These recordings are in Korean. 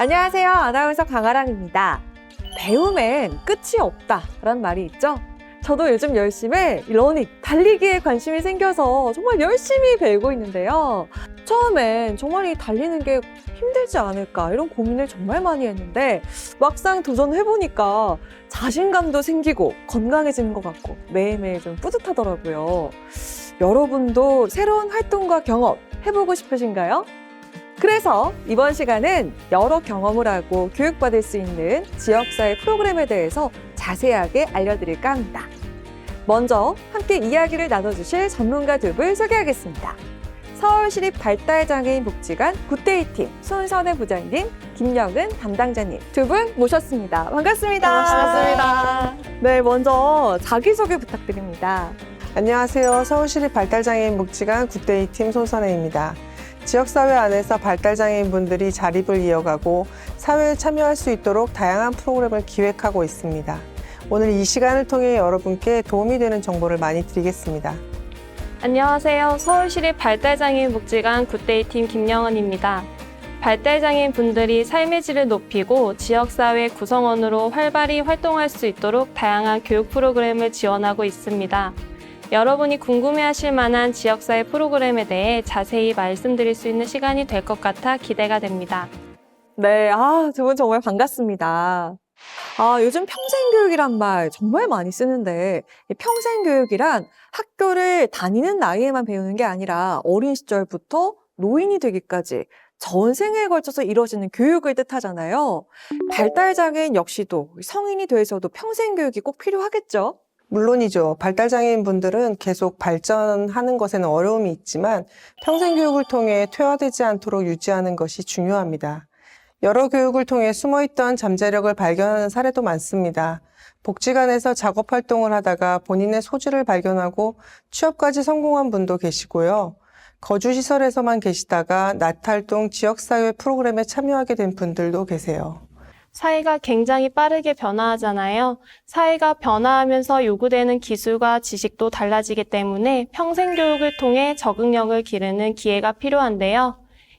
안녕하세요. 아나운서 강아랑입니다. 배움엔 끝이 없다라는 말이 있죠. 저도 요즘 열심히 러닝, 달리기에 관심이 생겨서 정말 열심히 배우고 있는데요. 처음엔 정말 이 달리는 게 힘들지 않을까 이런 고민을 정말 많이 했는데 막상 도전해보니까 자신감도 생기고 건강해지는 것 같고 매일매일 좀 뿌듯하더라고요. 여러분도 새로운 활동과 경험 해보고 싶으신가요? 그래서 이번 시간은 여러 경험을 하고 교육받을 수 있는 지역사회 프로그램에 대해서 자세하게 알려드릴까 합니다. 먼저 함께 이야기를 나눠주실 전문가 두 분 소개하겠습니다. 서울시립 발달장애인 복지관 굿데이팀 손선혜 부장님, 김영은 담당자님 두 분 모셨습니다. 반갑습니다. 반갑습니다. 네, 먼저 자기소개 부탁드립니다. 안녕하세요. 서울시립 발달장애인 복지관 굿데이팀 손선혜입니다. 지역사회 안에서 발달장애인분들이 자립을 이어가고 사회에 참여할 수 있도록 다양한 프로그램을 기획하고 있습니다. 오늘 이 시간을 통해 여러분께 도움이 되는 정보를 많이 드리겠습니다. 안녕하세요. 서울시립 발달장애인 복지관 굿데이팀 김영은입니다. 발달장애인 분들이 삶의 질을 높이고 지역사회 구성원으로 활발히 활동할 수 있도록 다양한 교육 프로그램을 지원하고 있습니다. 여러분이 궁금해하실 만한 지역사회 프로그램에 대해 자세히 말씀드릴 수 있는 시간이 될 것 같아 기대가 됩니다. 네, 두 분 정말 반갑습니다. 요즘 평생교육이란 말 정말 많이 쓰는데 이 평생교육이란 학교를 다니는 나이에만 배우는 게 아니라 어린 시절부터 노인이 되기까지 전생에 걸쳐서 이루어지는 교육을 뜻하잖아요. 발달장애인 역시도 성인이 돼서도 평생교육이 꼭 필요하겠죠? 물론이죠. 발달장애인 분들은 계속 발전하는 것에는 어려움이 있지만 평생교육을 통해 퇴화되지 않도록 유지하는 것이 중요합니다. 여러 교육을 통해 숨어있던 잠재력을 발견하는 사례도 많습니다. 복지관에서 작업활동을 하다가 본인의 소질을 발견하고 취업까지 성공한 분도 계시고요. 거주시설에서만 계시다가 나탈동 지역사회 프로그램에 참여하게 된 분들도 계세요. 사회가 굉장히 빠르게 변화하잖아요. 사회가 변화하면서 요구되는 기술과 지식도 달라지기 때문에 평생교육을 통해 적응력을 기르는 기회가 필요한데요.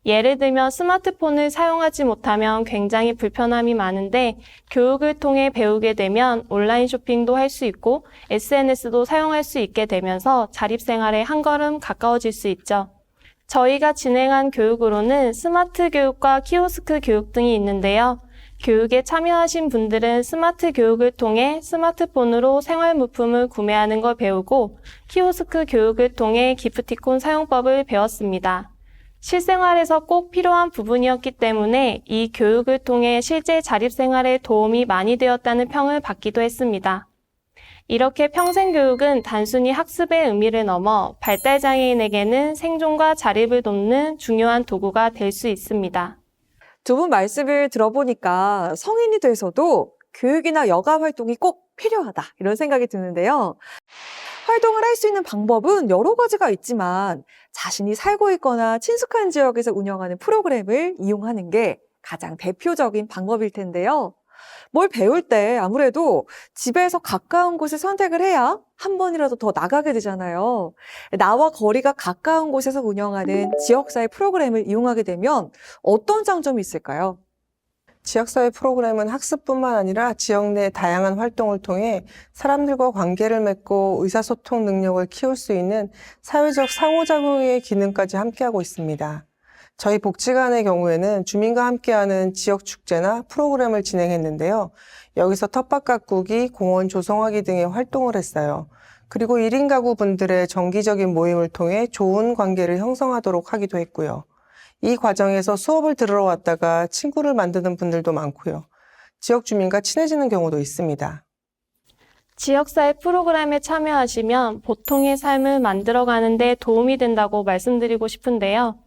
예를 들면 스마트폰을 사용하지 못하면 굉장히 불편함이 많은데 교육을 통해 배우게 되면 온라인 쇼핑도 할 수 있고 SNS도 사용할 수 있게 되면서 자립생활에 한 걸음 가까워질 수 있죠. 저희가 진행한 교육으로는 스마트 교육과 키오스크 교육 등이 있는데요. 교육에 참여하신 분들은 스마트 교육을 통해 스마트폰으로 생활물품을 구매하는 걸 배우고 키오스크 교육을 통해 기프티콘 사용법을 배웠습니다. 실생활에서 꼭 필요한 부분이었기 때문에 이 교육을 통해 실제 자립생활에 도움이 많이 되었다는 평을 받기도 했습니다. 이렇게 평생교육은 단순히 학습의 의미를 넘어 발달장애인에게는 생존과 자립을 돕는 중요한 도구가 될 수 있습니다. 두 분 말씀을 들어보니까 성인이 돼서도 교육이나 여가 활동이 꼭 필요하다 이런 생각이 드는데요. 활동을 할 수 있는 방법은 여러 가지가 있지만 자신이 살고 있거나 친숙한 지역에서 운영하는 프로그램을 이용하는 게 가장 대표적인 방법일 텐데요. 뭘 배울 때 아무래도 집에서 가까운 곳을 선택을 해야 한 번이라도 더 나가게 되잖아요. 나와 거리가 가까운 곳에서 운영하는 지역사회 프로그램을 이용하게 되면 어떤 장점이 있을까요? 지역사회 프로그램은 학습뿐만 아니라 지역 내 다양한 활동을 통해 사람들과 관계를 맺고 의사소통 능력을 키울 수 있는 사회적 상호작용의 기능까지 함께하고 있습니다. 저희 복지관의 경우에는 주민과 함께하는 지역 축제나 프로그램을 진행했는데요. 여기서 텃밭 가꾸기, 공원 조성하기 등의 활동을 했어요. 그리고 1인 가구 분들의 정기적인 모임을 통해 좋은 관계를 형성하도록 하기도 했고요. 이 과정에서 수업을 들으러 왔다가 친구를 만드는 분들도 많고요. 지역 주민과 친해지는 경우도 있습니다. 지역사회 프로그램에 참여하시면 보통의 삶을 만들어가는 데 도움이 된다고 말씀드리고 싶은데요.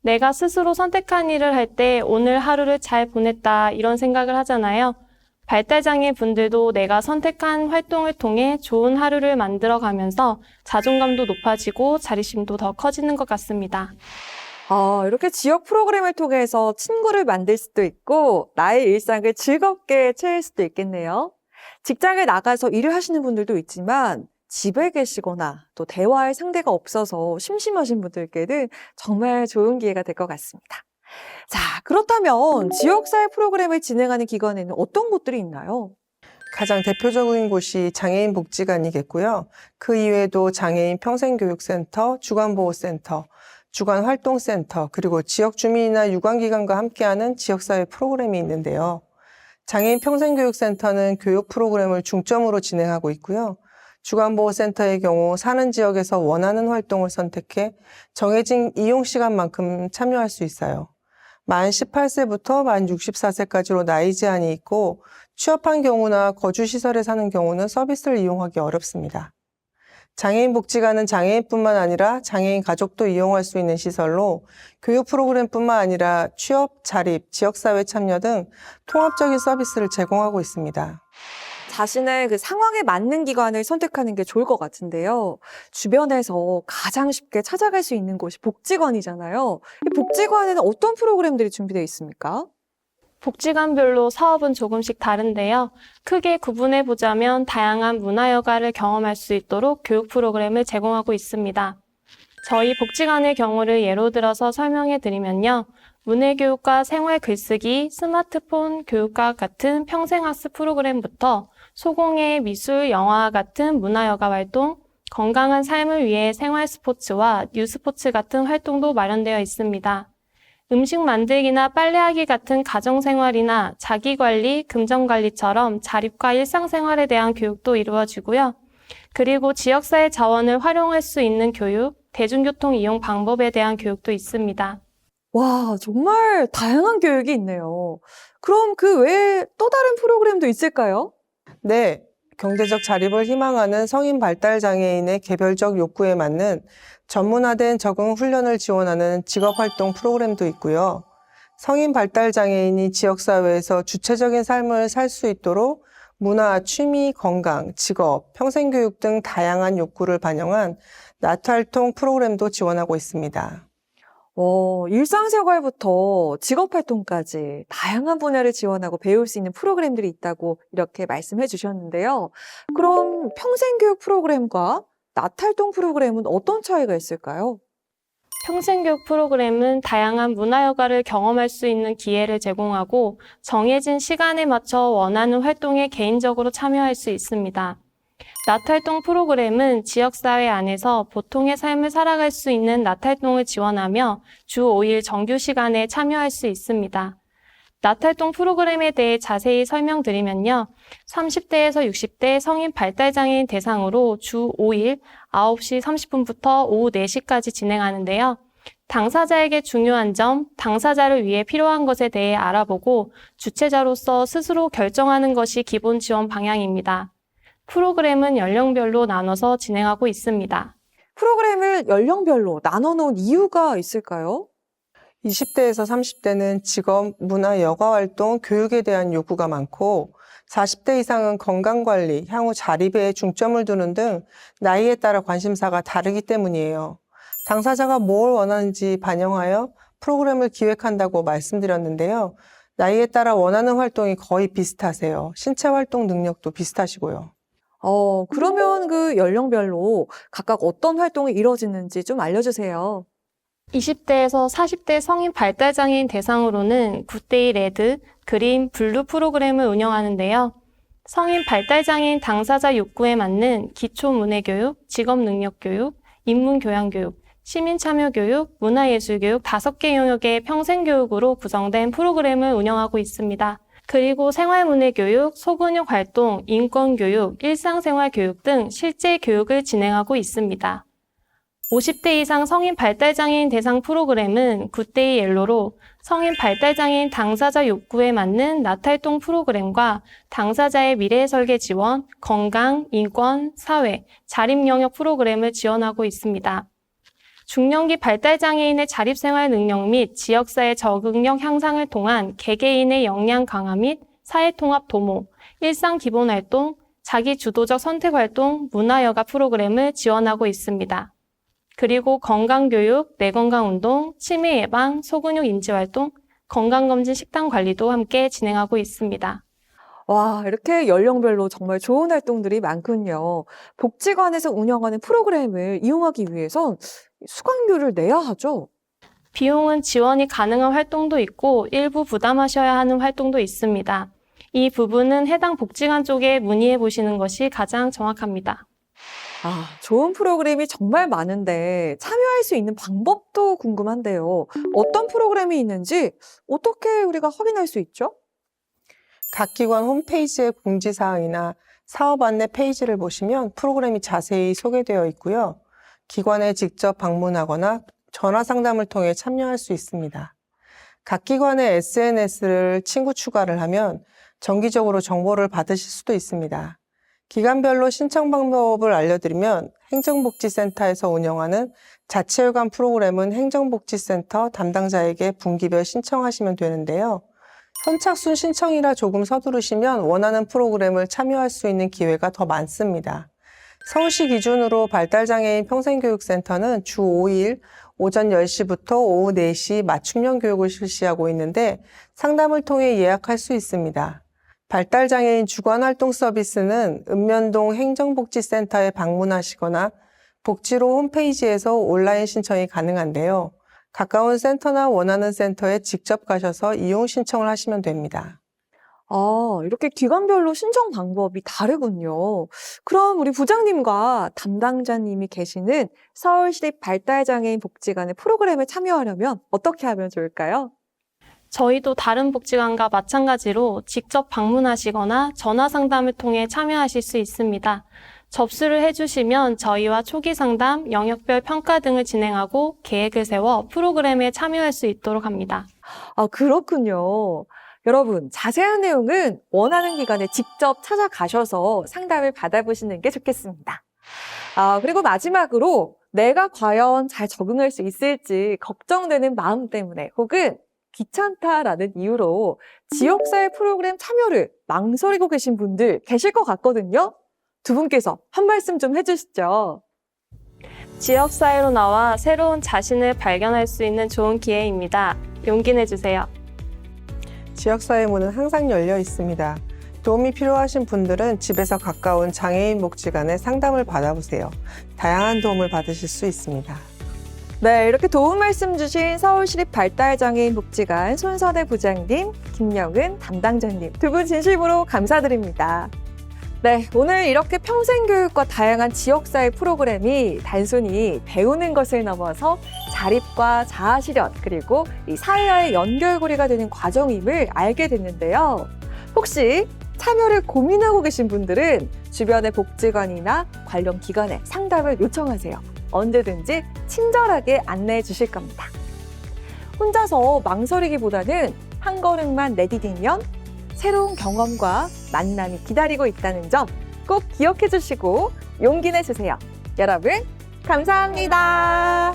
내가 스스로 선택한 일을 할 때 오늘 하루를 잘 보냈다 이런 생각을 하잖아요. 발달장애 분들도 내가 선택한 활동을 통해 좋은 하루를 만들어가면서 자존감도 높아지고 자립심도 더 커지는 것 같습니다. 이렇게 지역 프로그램을 통해서 친구를 만들 수도 있고 나의 일상을 즐겁게 채울 수도 있겠네요. 직장에 나가서 일을 하시는 분들도 있지만 집에 계시거나 또 대화할 상대가 없어서 심심하신 분들께는 정말 좋은 기회가 될 것 같습니다. 자, 그렇다면 지역사회 프로그램을 진행하는 기관에는 어떤 곳들이 있나요? 가장 대표적인 곳이 장애인 복지관이겠고요. 그 이외에도 장애인 평생교육센터, 주간보호센터, 주간활동센터, 그리고 지역 주민이나 유관기관과 함께하는 지역사회 프로그램이 있는데요. 장애인 평생교육센터는 교육 프로그램을 중점으로 진행하고 있고요. 주간보호센터의 경우 사는 지역에서 원하는 활동을 선택해 정해진 이용 시간만큼 참여할 수 있어요. 만 18세부터 만 64세까지로 나이 제한이 있고 취업한 경우나 거주시설에 사는 경우는 서비스를 이용하기 어렵습니다. 장애인 복지관은 장애인뿐만 아니라 장애인 가족도 이용할 수 있는 시설로 교육 프로그램뿐만 아니라 취업, 자립, 지역사회 참여 등 통합적인 서비스를 제공하고 있습니다. 자신의 그 상황에 맞는 기관을 선택하는 게 좋을 것 같은데요. 주변에서 가장 쉽게 찾아갈 수 있는 곳이 복지관이잖아요. 이 복지관에는 어떤 프로그램들이 준비되어 있습니까? 복지관별로 사업은 조금씩 다른데요. 크게 구분해 보자면 다양한 문화여가를 경험할 수 있도록 교육 프로그램을 제공하고 있습니다. 저희 복지관의 경우를 예로 들어서 설명해 드리면요. 문해교육과 생활 글쓰기, 스마트폰 교육과 같은 평생학습 프로그램부터 소공예, 미술, 영화 같은 문화여가 활동, 건강한 삶을 위해 생활 스포츠와 뉴스포츠 같은 활동도 마련되어 있습니다. 음식 만들기나 빨래하기 같은 가정생활이나 자기관리, 금전관리처럼 자립과 일상생활에 대한 교육도 이루어지고요. 그리고 지역사회 자원을 활용할 수 있는 교육, 대중교통 이용 방법에 대한 교육도 있습니다. 와, 정말 다양한 교육이 있네요. 그럼 그 외에 또 다른 프로그램도 있을까요? 네, 경제적 자립을 희망하는 성인 발달 장애인의 개별적 욕구에 맞는 전문화된 적응 훈련을 지원하는 직업활동 프로그램도 있고요. 성인 발달 장애인이 지역사회에서 주체적인 삶을 살 수 있도록 문화, 취미, 건강, 직업, 평생교육 등 다양한 욕구를 반영한 나트활동 프로그램도 지원하고 있습니다. 일상생활부터 직업활동까지 다양한 분야를 지원하고 배울 수 있는 프로그램들이 있다고 이렇게 말씀해 주셨는데요. 그럼 평생교육 프로그램과 나탈동 프로그램은 어떤 차이가 있을까요? 평생교육 프로그램은 다양한 문화여가를 경험할 수 있는 기회를 제공하고 정해진 시간에 맞춰 원하는 활동에 개인적으로 참여할 수 있습니다. 나탈동 프로그램은 지역사회 안에서 보통의 삶을 살아갈 수 있는 나탈동을 지원하며 주 5일 정규 시간에 참여할 수 있습니다. 나탈동 프로그램에 대해 자세히 설명드리면요. 30대에서 60대 성인 발달장애인 대상으로 주 5일 9시 30분부터 오후 4시까지 진행하는데요. 당사자에게 중요한 점, 당사자를 위해 필요한 것에 대해 알아보고 주체자로서 스스로 결정하는 것이 기본 지원 방향입니다. 프로그램은 연령별로 나눠서 진행하고 있습니다. 프로그램을 연령별로 나눠놓은 이유가 있을까요? 20대에서 30대는 직업, 문화, 여가활동, 교육에 대한 요구가 많고 40대 이상은 건강관리, 향후 자립에 중점을 두는 등 나이에 따라 관심사가 다르기 때문이에요. 당사자가 뭘 원하는지 반영하여 프로그램을 기획한다고 말씀드렸는데요. 나이에 따라 원하는 활동이 거의 비슷하세요. 신체 활동 능력도 비슷하시고요. 그러면 그 연령별로 각각 어떤 활동이 이루어지는지 좀 알려주세요. 20대에서 40대 성인 발달장애인 대상으로는 굿데이 레드, 그린, 블루 프로그램을 운영하는데요. 성인 발달장애인 당사자 욕구에 맞는 기초문해교육, 직업능력교육, 인문교양교육, 시민참여교육, 문화예술교육 5개 영역의 평생교육으로 구성된 프로그램을 운영하고 있습니다. 그리고 생활문해교육, 소근육 활동, 인권교육, 일상생활교육 등 실제 교육을 진행하고 있습니다. 50대 이상 성인 발달장애인 대상 프로그램은 굿데이 옐로로 성인 발달장애인 당사자 욕구에 맞는 나탈동 프로그램과 당사자의 미래 설계 지원, 건강, 인권, 사회, 자립 영역 프로그램을 지원하고 있습니다. 중년기 발달장애인의 자립생활 능력 및 지역사회 적응력 향상을 통한 개개인의 역량 강화 및 사회통합 도모, 일상기본활동, 자기주도적 선택활동, 문화여가 프로그램을 지원하고 있습니다. 그리고 건강교육, 뇌건강운동, 치매 예방, 소근육 인지활동, 건강검진 식단관리도 함께 진행하고 있습니다. 와, 이렇게 연령별로 정말 좋은 활동들이 많군요. 복지관에서 운영하는 프로그램을 이용하기 위해선 수강료를 내야 하죠? 비용은 지원이 가능한 활동도 있고 일부 부담하셔야 하는 활동도 있습니다. 이 부분은 해당 복지관 쪽에 문의해 보시는 것이 가장 정확합니다. 좋은 프로그램이 정말 많은데 참여할 수 있는 방법도 궁금한데요. 어떤 프로그램이 있는지 어떻게 우리가 확인할 수 있죠? 각 기관 홈페이지의 공지사항이나 사업 안내 페이지를 보시면 프로그램이 자세히 소개되어 있고요. 기관에 직접 방문하거나 전화 상담을 통해 참여할 수 있습니다. 각 기관의 SNS를 친구 추가를 하면 정기적으로 정보를 받으실 수도 있습니다. 기관별로 신청 방법을 알려드리면 행정복지센터에서 운영하는 자치혈관 프로그램은 행정복지센터 담당자에게 분기별 신청하시면 되는데요. 선착순 신청이라 조금 서두르시면 원하는 프로그램을 참여할 수 있는 기회가 더 많습니다. 서울시 기준으로 발달장애인 평생교육센터는 주 5일 오전 10시부터 오후 4시 맞춤형 교육을 실시하고 있는데 상담을 통해 예약할 수 있습니다. 발달장애인 주간활동 서비스는 읍면동 행정복지센터에 방문하시거나 복지로 홈페이지에서 온라인 신청이 가능한데요. 가까운 센터나 원하는 센터에 직접 가셔서 이용 신청을 하시면 됩니다. 이렇게 기관별로 신청 방법이 다르군요. 그럼 우리 부장님과 담당자님이 계시는 서울시립 발달장애인 복지관의 프로그램에 참여하려면 어떻게 하면 좋을까요? 저희도 다른 복지관과 마찬가지로 직접 방문하시거나 전화 상담을 통해 참여하실 수 있습니다. 접수를 해주시면 저희와 초기 상담, 영역별 평가 등을 진행하고 계획을 세워 프로그램에 참여할 수 있도록 합니다. 그렇군요. 여러분, 자세한 내용은 원하는 기관에 직접 찾아가셔서 상담을 받아보시는 게 좋겠습니다. 그리고 마지막으로 내가 과연 잘 적응할 수 있을지 걱정되는 마음 때문에 혹은 귀찮다라는 이유로 지역사회 프로그램 참여를 망설이고 계신 분들 계실 것 같거든요. 두 분께서 한 말씀 좀 해주시죠. 지역사회로 나와 새로운 자신을 발견할 수 있는 좋은 기회입니다. 용기 내주세요. 지역사회 문은 항상 열려 있습니다. 도움이 필요하신 분들은 집에서 가까운 장애인 복지관에 상담을 받아보세요. 다양한 도움을 받으실 수 있습니다. 네, 이렇게 도움 말씀 주신 서울시립 발달장애인 복지관 손선혜 부장님, 김영은 담당자님 두 분 진심으로 감사드립니다. 네, 오늘 이렇게 평생교육과 다양한 지역사회 프로그램이 단순히 배우는 것을 넘어서 자립과 자아실현 그리고 이 사회와의 연결고리가 되는 과정임을 알게 됐는데요. 혹시 참여를 고민하고 계신 분들은 주변의 복지관이나 관련 기관에 상담을 요청하세요. 언제든지 친절하게 안내해 주실 겁니다. 혼자서 망설이기보다는 한 걸음만 내디디면 새로운 경험과 만남이 기다리고 있다는 점 꼭 기억해 주시고 용기 내주세요. 여러분, 감사합니다.